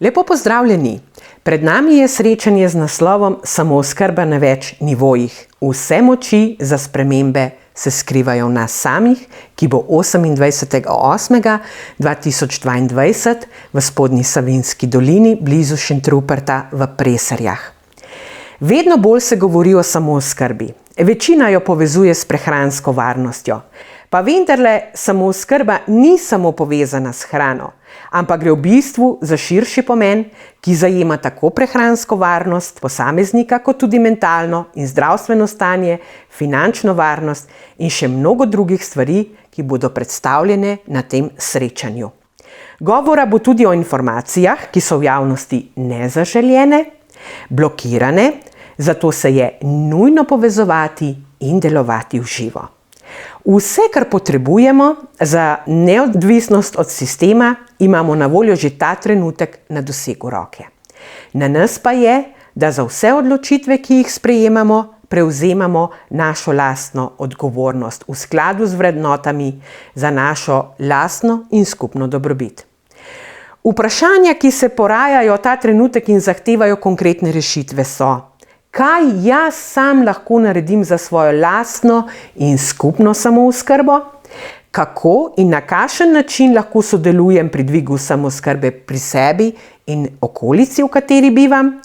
Lepo pozdravljeni! Pred nami je srečanje z naslovom Samooskrba na več nivojih. Vse moči za spremembe se skrivajo v nas samih, ki bo 28.8.2022 v Spodnji Savinjski dolini blizu Šentruperta v Preserjah. Vedno bolj se govori o samooskrbi. Večina jo povezuje s prehransko varnostjo. Pa vendarle, samooskrba ni samo povezana s hrano, ampak gre v bistvu za širši pomen, ki zajema tako prehransko varnost posameznika, kot tudi mentalno in zdravstveno stanje, finančno varnost in še mnogo drugih stvari, ki bodo predstavljene na tem srečanju. Govora bo tudi o informacijah, ki so v javnosti nezaželjene, blokirane, zato se je nujno povezovati in delovati v živo. Vse, kar potrebujemo za neodvisnost od sistema, imamo na voljo že ta trenutek na dosegu roke. Na nas pa je, da za vse odločitve, ki jih sprejemamo, prevzemamo našo lastno odgovornost v skladu z vrednotami za našo lastno in skupno dobrobit. Vprašanja, ki se porajajo ta trenutek in zahtevajo konkretne rešitve so: kaj jaz sam lahko naredim za svojo lastno in skupno samooskrbo? Kako in na kakšen način lahko sodelujem pri dvigu samooskrbe pri sebi in okolici, v kateri bivam?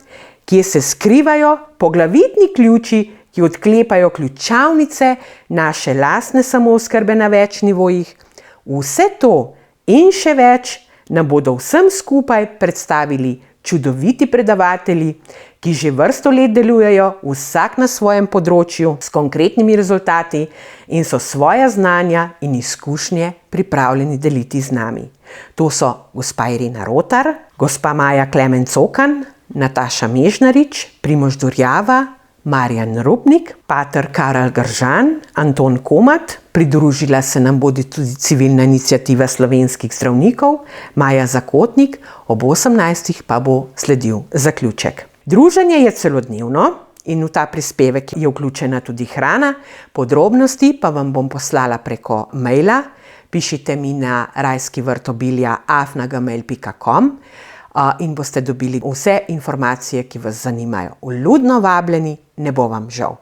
Kje se skrivajo poglavitni ključi, ki odklepajo ključavnice naše lastne samooskrbe na več nivojih? Vse to in še več nam bodo vsem skupaj predstavili čudoviti predavatelji, ki že vrsto let delujejo vsak na svojem področju s konkretnimi rezultati in so svoja znanja in izkušnje pripravljeni deliti z nami. To so gospa Irena Rotar, gospa Maja Klemenc-Okan, Nataša Mežnarič, Primož Durjava, Marjan Rupnik, pater Karel Gržan, Anton Komat, pridružila se nam bo tudi civilna iniciativa slovenskih zdravnikov, Maja Zakotnik, ob 18. pa bo sledil zaključek. Druženje je celodnevno in v ta prispevek je vključena tudi hrana, podrobnosti pa vam bom poslala preko maila. Pišite mi na rajskivrtobilja@gmail.com in boste dobili vse informacije, ki vas zanimajo. Vljudno vabljeni, ne bo vam žal.